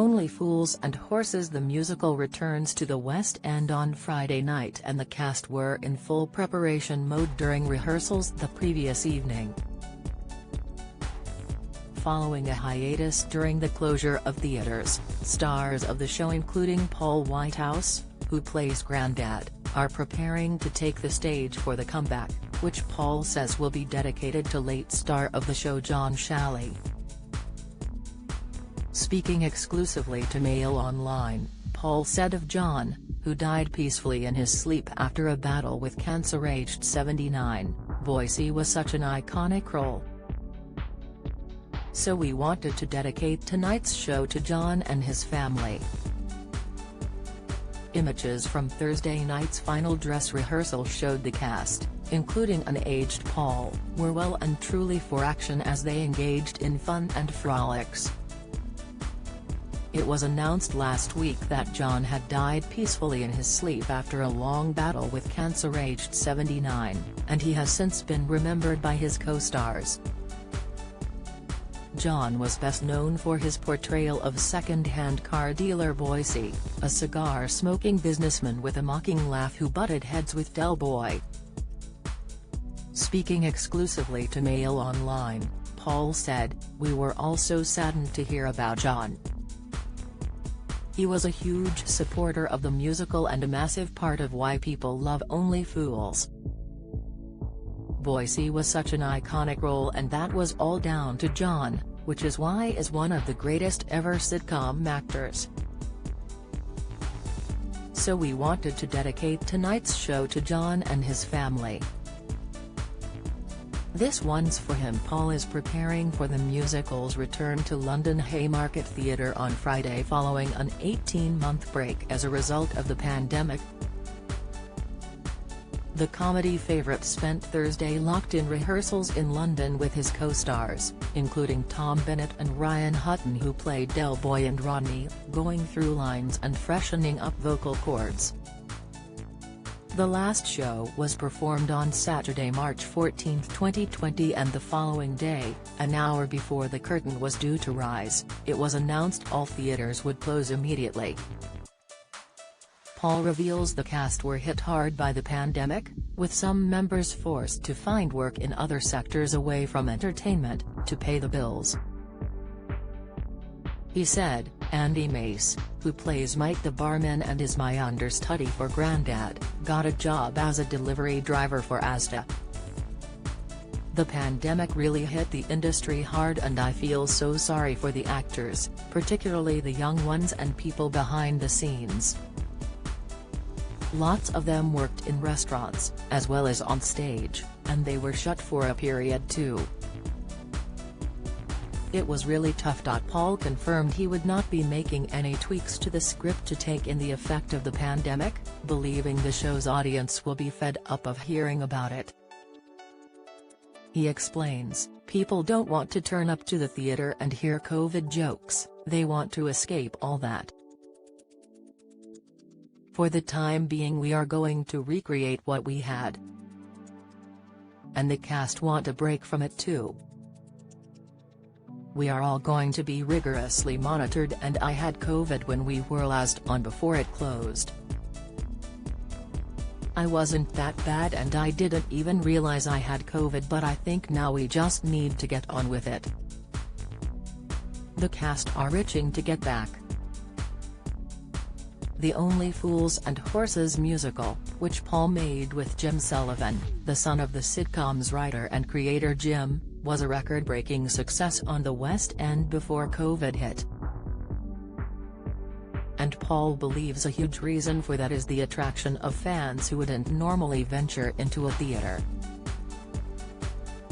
Only Fools and Horses the musical returns to the West End on Friday night, and the cast were in full preparation mode during rehearsals the previous evening. Following a hiatus during the closure of theatres, stars of the show including Paul Whitehouse, who plays Grandad, are preparing to take the stage for the comeback, which Paul says will be dedicated to late star of the show John Shalley. Speaking exclusively to Mail Online, Paul said of John, who died peacefully in his sleep after a battle with cancer aged 79, "Boycie was such an iconic role. So we wanted to dedicate tonight's show to John and his family." Images from Thursday night's final dress rehearsal showed the cast, including an aged Paul, were well and truly for action as they engaged in fun and frolics. It was announced last week that John had died peacefully in his sleep after a long battle with cancer aged 79, and he has since been remembered by his co-stars. John was best known for his portrayal of second-hand car dealer Boycie, a cigar-smoking businessman with a mocking laugh who butted heads with Del Boy. Speaking exclusively to Mail Online, Paul said, "We were all so saddened to hear about John. He was a huge supporter of the musical and a massive part of why people love Only Fools. Boycie was such an iconic role, and that was all down to John, which is why is one of the greatest ever sitcom actors. So we wanted to dedicate tonight's show to John and his family. This one's for him." Paul is preparing for the musical's return to London Haymarket Theatre on Friday following an 18-month break as a result of the pandemic. The comedy favourite spent Thursday locked in rehearsals in London with his co-stars, including Tom Bennett and Ryan Hutton, who played Del Boy and Rodney, going through lines and freshening up vocal cords. The last show was performed on Saturday, March 14, 2020, and the following day, an hour before the curtain was due to rise, it was announced all theatres would close immediately. Paul reveals the cast were hit hard by the pandemic, with some members forced to find work in other sectors away from entertainment, to pay the bills. He said, "Andy Mace, who plays Mike the barman and is my understudy for Grandad, got a job as a delivery driver for Asda. The pandemic really hit the industry hard, and I feel so sorry for the actors, particularly the young ones and people behind the scenes. Lots of them worked in restaurants, as well as on stage, and they were shut for a period too. It was really tough." Paul confirmed he would not be making any tweaks to the script to take in the effect of the pandemic, believing the show's audience will be fed up of hearing about it. He explains, "People don't want to turn up to the theatre and hear COVID jokes, they want to escape all that. For the time being we are going to recreate what we had. And the cast want a break from it too. We are all going to be rigorously monitored, and I had COVID when we were last on before it closed. I wasn't that bad and I didn't even realize I had COVID, but I think now we just need to get on with it. The cast are itching to get back." The Only Fools and Horses musical, which Paul made with Jim Sullivan, the son of the sitcom's writer and creator Jim, was a record-breaking success on the West End before COVID hit. And Paul believes a huge reason for that is the attraction of fans who wouldn't normally venture into a theatre.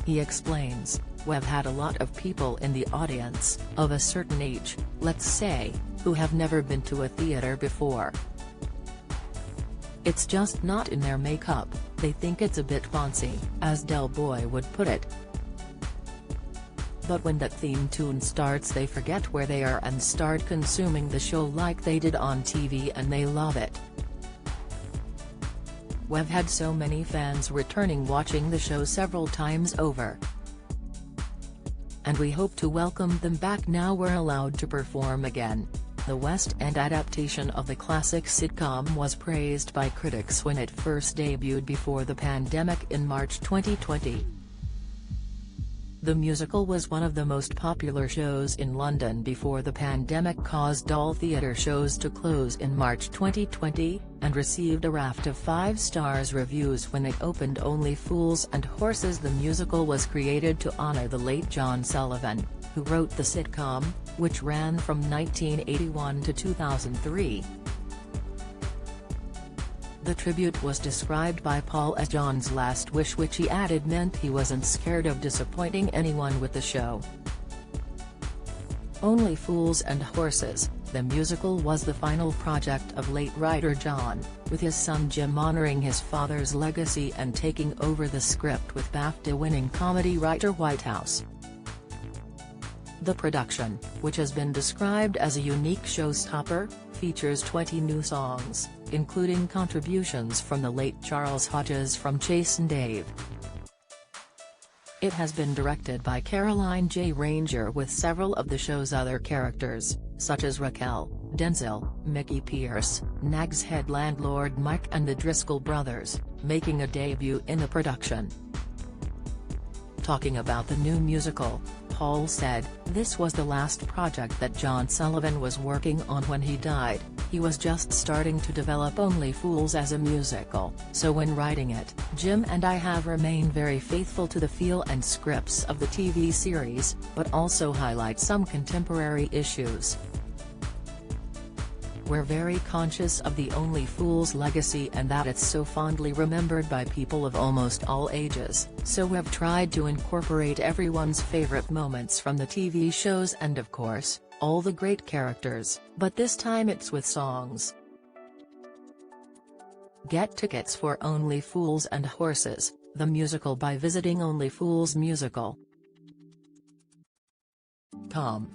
He explains, "We've had a lot of people in the audience, of a certain age, let's say, who have never been to a theatre before. It's just not in their makeup, they think it's a bit fancy, as Del Boy would put it. But when that theme tune starts they forget where they are and start consuming the show like they did on TV, and they love it. We've had so many fans returning watching the show several times over. And we hope to welcome them back now we're allowed to perform again." The West End adaptation of the classic sitcom was praised by critics when it first debuted before the pandemic in March 2020. The musical was one of the most popular shows in London before the pandemic caused all theatre shows to close in March 2020, and received a raft of 5-star reviews when it opened. Only Fools and Horses. The musical was created to honour the late John Sullivan, who wrote the sitcom, which ran from 1981 to 2003. The tribute was described by Paul as John's last wish, which he added meant he wasn't scared of disappointing anyone with the show. Only Fools and Horses, the musical, was the final project of late writer John, with his son Jim honouring his father's legacy and taking over the script with BAFTA-winning comedy writer Whitehouse. The production, which has been described as a unique showstopper, features 20 new songs, including contributions from the late Charles Hodges from Chase and Dave. It has been directed by Caroline J. Ranger, with several of the show's other characters, such as Raquel, Denzel, Mickey Pierce, Nag's Head landlord Mike and the Driscoll brothers, making a debut in the production. Talking about the new musical, Paul said, "This was the last project that John Sullivan was working on when he died. He was just starting to develop Only Fools as a musical, so when writing it, Jim and I have remained very faithful to the feel and scripts of the TV series, but also highlight some contemporary issues. We're very conscious of the Only Fools legacy and that it's so fondly remembered by people of almost all ages, so we've tried to incorporate everyone's favorite moments from the TV shows and, of course, all the great characters, but this time it's with songs." Get tickets for Only Fools and Horses, the musical, by visiting onlyfoolsmusical.com.